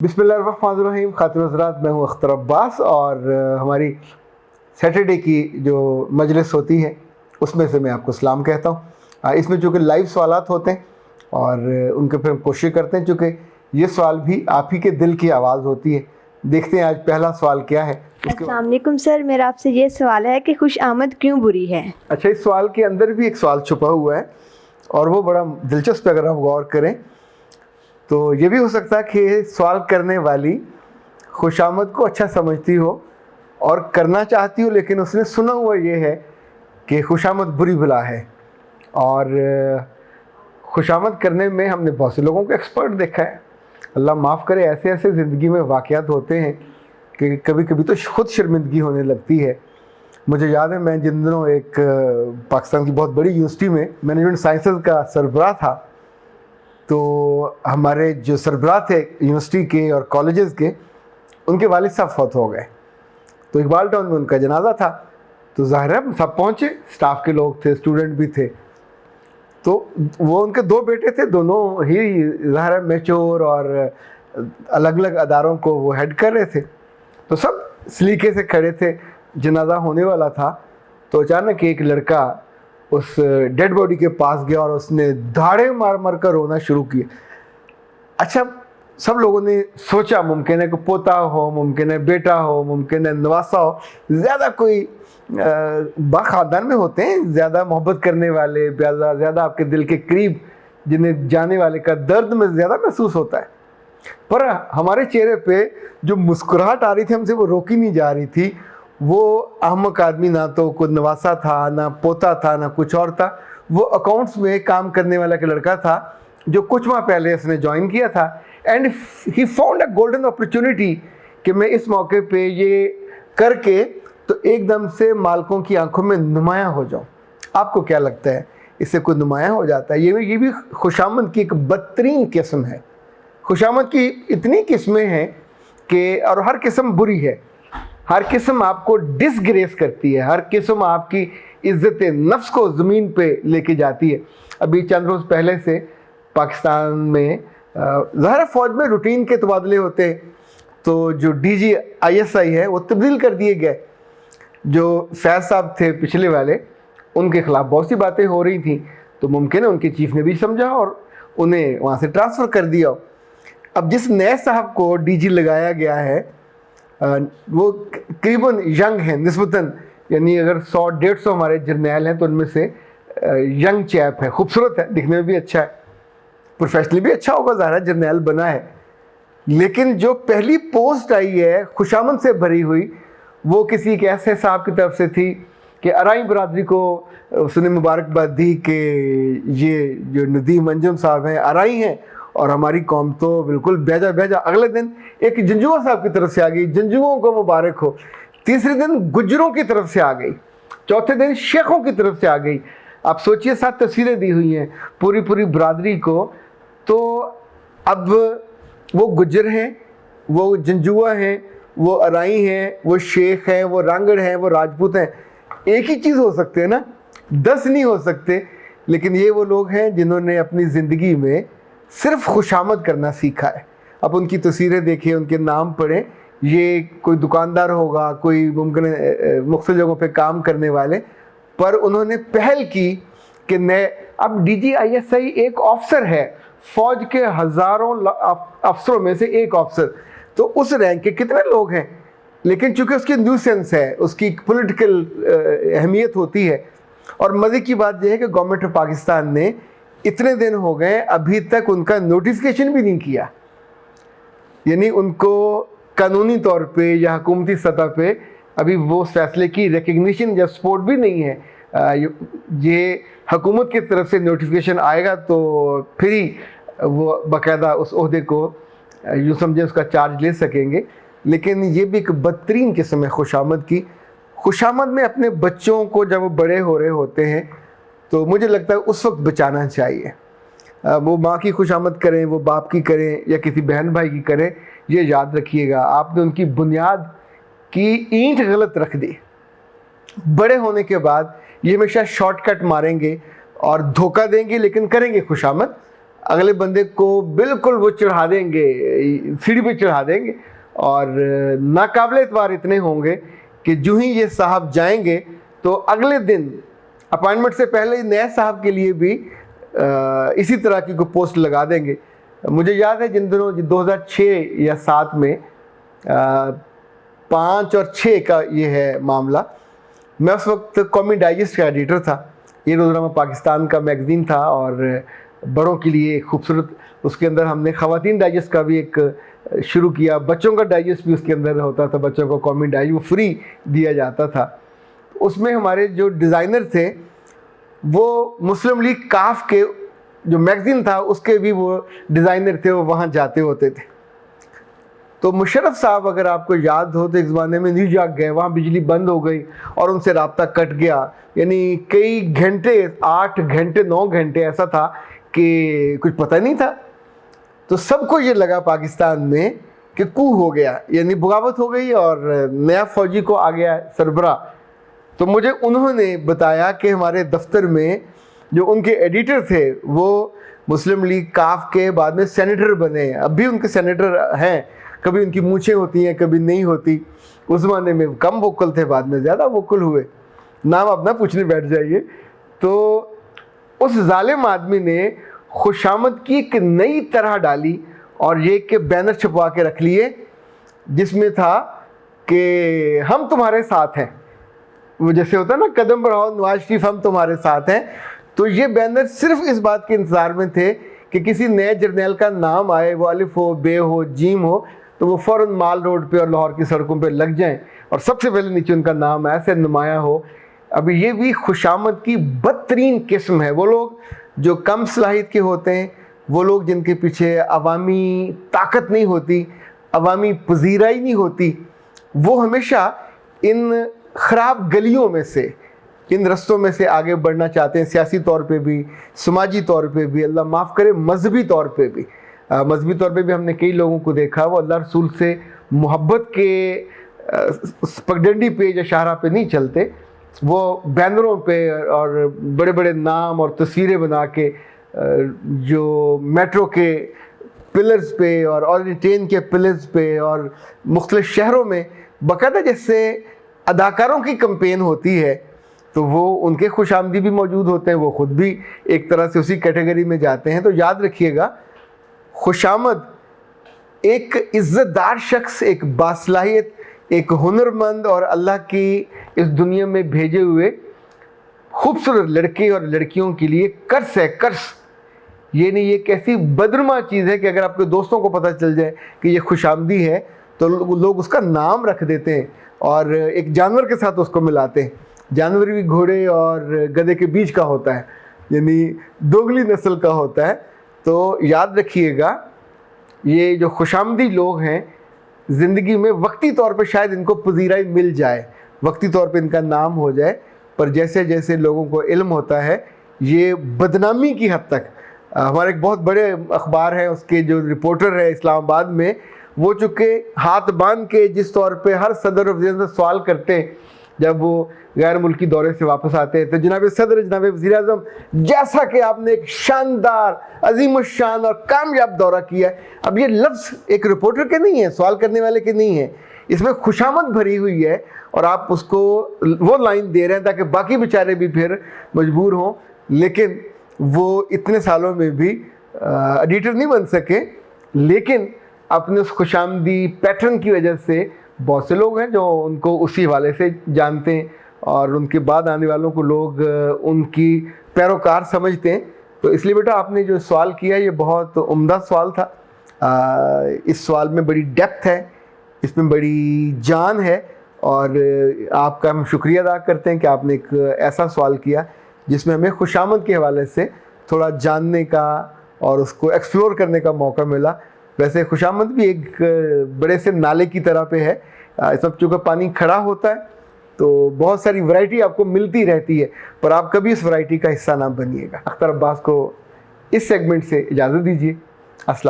बिस्मिल्लाहिर्रहमानिर्रहीम। खातिन हज़रात, मैं हूँ अख्तर अब्बास और हमारी सैटरडे की जो मजलिस होती है उसमें से मैं आपको सलाम कहता हूँ। इसमें चूँकि लाइव सवालात होते हैं और उनके फिर हम कोशिश करते हैं, चूँकि ये सवाल भी आप ही के दिल की आवाज़ होती है। देखते हैं आज पहला सवाल क्या है। अस्सलाम वालेकुम सर, मेरा आपसे ये सवाल है कि खुश आमद क्यों बुरी है? अच्छा, इस सवाल के अंदर भी एक सवाल छुपा हुआ है और वो बड़ा दिलचस्प है। अगर आप गौर करें तो ये भी हो सकता है कि सवाल करने वाली खुशामद को अच्छा समझती हो और करना चाहती हो, लेकिन उसने सुना हुआ ये है कि खुशामद बुरी बला है। और खुशामद करने में हमने बहुत से लोगों को एक्सपर्ट देखा है। अल्लाह माफ़ करे, ऐसे ऐसे ज़िंदगी में वाक़यात होते हैं कि कभी कभी तो खुद शर्मिंदगी होने लगती है। मुझे याद है, मैं जिन दिनों एक पाकिस्तान की बहुत बड़ी यूनिवर्सिटी में मैनेजमेंट साइंसेज का सरबराह था, तो हमारे जो सरबराह थे यूनिवर्सिटी के और कॉलेजेस के, उनके वालिद साहब फौत हो गए। तो इकबाल टाउन में उनका जनाजा था। तो ज़ाहिर है सब पहुँचे, स्टाफ के लोग थे, स्टूडेंट भी थे। तो वो उनके दो बेटे थे, दोनों ही ज़ाहिर है मैच्योर और अलग अलग अदारों को वो हेड कर रहे थे। तो सब सलीके से खड़े थे, जनाजा होने वाला था। तो अचानक एक लड़का उस डेड बॉडी के पास गया और उसने धाड़े मार मार कर रोना शुरू किया। अच्छा, सब लोगों ने सोचा मुमकिन है कि पोता हो, मुमकिन है बेटा हो, मुमकिन है नवासा हो। ज़्यादा कोई बाखानदान में होते हैं ज़्यादा मोहब्बत करने वाले, ज़्यादा आपके दिल के करीब, जिन्हें जाने वाले का दर्द में ज़्यादा महसूस होता है। पर हमारे चेहरे पे जो मुस्कुराहट आ रही थी, हमसे वो रोकी नहीं जा रही थी। वो अहमक आदमी ना तो कोई नवासा था, ना पोता था, ना कुछ और था। वो अकाउंट्स में काम करने वाला एक लड़का था जो कुछ माह पहले इसने ज्वाइन किया था। And he found a golden opportunity कि मैं इस मौके पे ये करके तो एकदम से मालकों की आंखों में नुमायाँ हो जाऊँ। आपको क्या लगता है, इससे कोई नुमायाँ हो जाता है? ये भी खुशामद की एक बदतरीन किस्म है। खुशामद की इतनी किस्में हैं कि, और हर किस्म बुरी है, हर किस्म आपको डिसग्रेस करती है, हर किस्म आपकी इज़्ज़त नफ्स को ज़मीन पे लेके जाती है। अभी चंद रोज़ पहले से पाकिस्तान में ज़ाहिर फ़ौज में रूटीन के तबादले होते हैं, तो जो DG ISI है वो तब्दील कर दिए गए। जो फैज़ साहब थे पिछले वाले, उनके ख़िलाफ़ बहुत सी बातें हो रही थी, तो मुमकिन है उनके चीफ़ ने भी समझा और उन्हें वहाँ से ट्रांसफ़र कर दिया। अब जिस नए साहब को DG लगाया गया है वो करीबन यंग हैं निस्बतन, यानी अगर 100-150 हमारे जर्नैल हैं तो उनमें से यंग चैप है, खूबसूरत है, दिखने में भी अच्छा है, प्रोफेशनली भी अच्छा होगा, ज़ाहिर जर्नैल बना है। लेकिन जो पहली पोस्ट आई है खुशामद से भरी हुई, वो किसी एक ऐसे साहब की तरफ से थी कि अराई बरादरी को उसने मुबारकबाद दी कि ये जो नदीम अंजुम साहब हैं अराई हैं और हमारी कौम तो बिल्कुल बेजा बेजा। अगले दिन एक जंजुआ साहब की तरफ से आ गई, जंजुओं को मुबारक हो। तीसरे दिन गुजरों की तरफ से आ गई, चौथे दिन शेखों की तरफ से आ गई। आप सोचिए, 7 तस्वीरें दी हुई हैं पूरी बरादरी को। तो अब वो गुजर हैं, वो जंजुआ हैं, वो अराई हैं, वो शेख हैं, वो रांगड़ हैं, वो राजपूत हैं। एक ही चीज़ हो सकते हैं ना, 10 नहीं हो सकते। लेकिन ये वो लोग हैं जिन्होंने अपनी ज़िंदगी में सिर्फ खुशामद करना सीखा है। अब उनकी तस्वीरें देखिए, उनके नाम पढ़ें, ये कोई दुकानदार होगा, कोई मुमकिन मुख्तलिफ जगहों पे काम करने वाले, पर उन्होंने पहल की कि नए, अब DG ISI एक ऑफिसर है, फ़ौज के हज़ारों अफसरों में से एक ऑफिसर। तो उस रैंक के कितने लोग हैं, लेकिन चूँकि उसकी न्यूसेंस है, उसकी पॉलिटिकल अहमियत होती है। और मज़े की बात यह है कि गवर्नमेंट ऑफ पाकिस्तान ने इतने दिन हो गए अभी तक उनका नोटिफिकेशन भी नहीं किया, यानी उनको कानूनी तौर पे या हुकूमती सतह पे अभी वो फैसले की रिकग्निशन या सपोर्ट भी नहीं है। ये हुकूमत की तरफ से नोटिफिकेशन आएगा तो फिर ही वो बाकायदा उस ओहदे को यूँ समझे उसका चार्ज ले सकेंगे। लेकिन ये भी एक बदतरीन किस्म है खुशामद की। खुशामद में अपने बच्चों को जब वो बड़े हो रहे होते हैं तो मुझे लगता है उस वक्त बचाना चाहिए। वो माँ की खुशामद करें, वो बाप की करें या किसी बहन भाई की करें, ये याद रखिएगा आपने उनकी बुनियाद की ईंट गलत रख दी। बड़े होने के बाद ये हमेशा शॉर्टकट मारेंगे और धोखा देंगे, लेकिन करेंगे खुशामद। اگلے بندے کو بالکل وہ چڑھا دیں گے, سیڑھی پہ چڑھا دیں گے, اور ناقابل اعتبار اتنے ہوں گے کہ جو ہی یہ صاحب جائیں گے تو اگلے دن اپائنٹمنٹ سے پہلے نئے صاحب کے لیے بھی اسی طرح کی کوئی پوسٹ لگا دیں گے. مجھے یاد ہے جن دنوں 2006 یا 7 میں 5 اور 6 کا یہ ہے معاملہ, میں اس وقت قومی ڈائجسٹ کا ایڈیٹر تھا. یہ روزنامہ پاکستان کا میگزین تھا اور بڑوں کے لیے ایک خوبصورت, اس کے اندر ہم نے خواتین ڈائجسٹ کا بھی ایک شروع کیا, بچوں کا ڈائجسٹ بھی اس کے اندر ہوتا تھا, بچوں کو قومی ڈائجسٹ وہ فری دیا جاتا تھا. اس میں ہمارے جو ڈیزائنر تھے وہ مسلم لیگ کاف کے جو میگزین تھا اس کے بھی وہ ڈیزائنر تھے, وہ وہاں جاتے ہوتے تھے. تو مشرف صاحب اگر آپ کو یاد ہو تو ایک زمانے میں نیو یارک گئے, وہاں بجلی بند ہو گئی اور ان سے رابطہ کٹ گیا, یعنی کئی گھنٹے 8 گھنٹے 9 گھنٹے ایسا تھا کہ کچھ پتہ نہیں تھا. تو سب کو یہ لگا پاکستان میں کہ کو ہو گیا, یعنی بغاوت ہو گئی اور نیا فوجی کو آ گیا سربراہ. تو مجھے انہوں نے بتایا کہ ہمارے دفتر میں جو ان کے ایڈیٹر تھے وہ مسلم لیگ کاف کے بعد میں سینیٹر بنے, اب بھی ان کے سینیٹر ہیں, کبھی ان کی مونچھیں ہوتی ہیں کبھی نہیں ہوتی. اس زمانے میں کم ووکل تھے, بعد میں زیادہ ووکل ہوئے, نام اپنا پوچھنے بیٹھ جائیے. تو اس ظالم آدمی نے خوشامد کی ایک نئی طرح ڈالی اور یہ کہ بینر چھپوا کے رکھ لیے جس میں تھا کہ ہم تمہارے ساتھ ہیں. وہ جیسے ہوتا ہے نا قدم بڑھاؤ نواز شریف ہم تمہارے ساتھ ہیں. تو یہ بینر صرف اس بات کے انتظار میں تھے کہ کسی نئے جرنیل کا نام آئے, وہ الف ہو بے ہو جیم ہو, تو وہ فوراً مال روڈ پہ اور لاہور کی سڑکوں پہ لگ جائیں اور سب سے پہلے نیچے ان کا نام ایسے نمایاں ہو. ابھی یہ بھی خوشامد کی بدترین قسم ہے. وہ لوگ جو کم صلاحیت کے ہوتے ہیں, وہ لوگ جن کے پیچھے عوامی طاقت نہیں ہوتی, عوامی پذیرائی نہیں ہوتی, وہ ہمیشہ ان خراب گلیوں میں سے, ان رستوں میں سے آگے بڑھنا چاہتے ہیں, سیاسی طور پہ بھی, سماجی طور پہ بھی, اللہ معاف کرے مذہبی طور پہ بھی. مذہبی طور پہ بھی ہم نے کئی لوگوں کو دیکھا وہ اللہ رسول سے محبت کے پگڈنڈی پہ یا شاہراہ پہ نہیں چلتے, وہ بینروں پہ اور بڑے بڑے نام اور تصویریں بنا کے جو میٹرو کے پلرز پہ اور ٹرین کے پلرز پہ اور مختلف شہروں میں باقاعدہ جیسے اداکاروں کی کمپین ہوتی ہے, تو وہ ان کے خوش آمدی بھی موجود ہوتے ہیں, وہ خود بھی ایک طرح سے اسی کیٹیگری میں جاتے ہیں. تو یاد رکھیے گا خوشامد ایک عزت دار شخص, ایک باصلاحیت, ایک ہنرمند اور اللہ کی اس دنیا میں بھیجے ہوئے خوبصورت لڑکے اور لڑکیوں کے لیے قرض ہے, قرض. یہ نہیں, یہ ایک ایسی بدنما چیز ہے کہ اگر آپ کے دوستوں کو پتہ چل جائے کہ یہ خوش آمدی ہے تو لوگ اس کا نام رکھ دیتے ہیں اور ایک جانور کے ساتھ اس کو ملاتے ہیں. جانور بھی گھوڑے اور گدھے کے بیچ کا ہوتا ہے, یعنی دوگلی نسل کا ہوتا ہے. تو یاد رکھیے گا یہ جو خوشامدی لوگ ہیں زندگی میں وقتی طور پہ شاید ان کو پذیرائی مل جائے, وقتی طور پہ ان کا نام ہو جائے, پر جیسے جیسے لوگوں کو علم ہوتا ہے یہ بدنامی کی حد تک. ہمارے ایک بہت بڑے اخبار ہیں, اس کے جو رپورٹر ہے اسلام آباد میں, وہ چونکہ ہاتھ باندھ کے جس طور پہ ہر صدر و وزیر سے سوال کرتے ہیں جب وہ غیر ملکی دورے سے واپس آتے ہیں, تو جناب صدر, جناب وزیر اعظم, جیسا کہ آپ نے ایک شاندار عظیم الشان اور کامیاب دورہ کیا ہے. اب یہ لفظ ایک رپورٹر کے نہیں ہے, سوال کرنے والے کے نہیں ہے, اس میں خوشامد بھری ہوئی ہے اور آپ اس کو وہ لائن دے رہے ہیں تاکہ باقی بیچارے بھی پھر مجبور ہوں. لیکن وہ اتنے سالوں میں بھی ایڈیٹر نہیں بن سکے, لیکن اپنے اس خوشامدی پیٹرن کی وجہ سے بہت سے لوگ ہیں جو ان کو اسی حوالے سے جانتے ہیں اور ان کے بعد آنے والوں کو لوگ ان کی پیروکار سمجھتے ہیں. تو اس لیے بیٹا آپ نے جو سوال کیا یہ بہت عمدہ سوال تھا. اس سوال میں بڑی ڈیپتھ ہے, اس میں بڑی جان ہے, اور آپ کا ہم شکریہ ادا کرتے ہیں کہ آپ نے ایک ایسا سوال کیا جس میں ہمیں خوشامد کے حوالے سے تھوڑا جاننے کا اور اس کو ایکسپلور کرنے کا موقع ملا. ویسے خوشامد بھی ایک بڑے سے نالے کی طرح پہ ہے, اس وقت چونکہ پانی کھڑا ہوتا ہے تو بہت ساری ورائٹی آپ کو ملتی رہتی ہے, پر آپ کبھی اس ورائٹی کا حصہ نہ بنیے گا. اختر عباس کو اس سیگمنٹ سے اجازت دیجیے. السلام.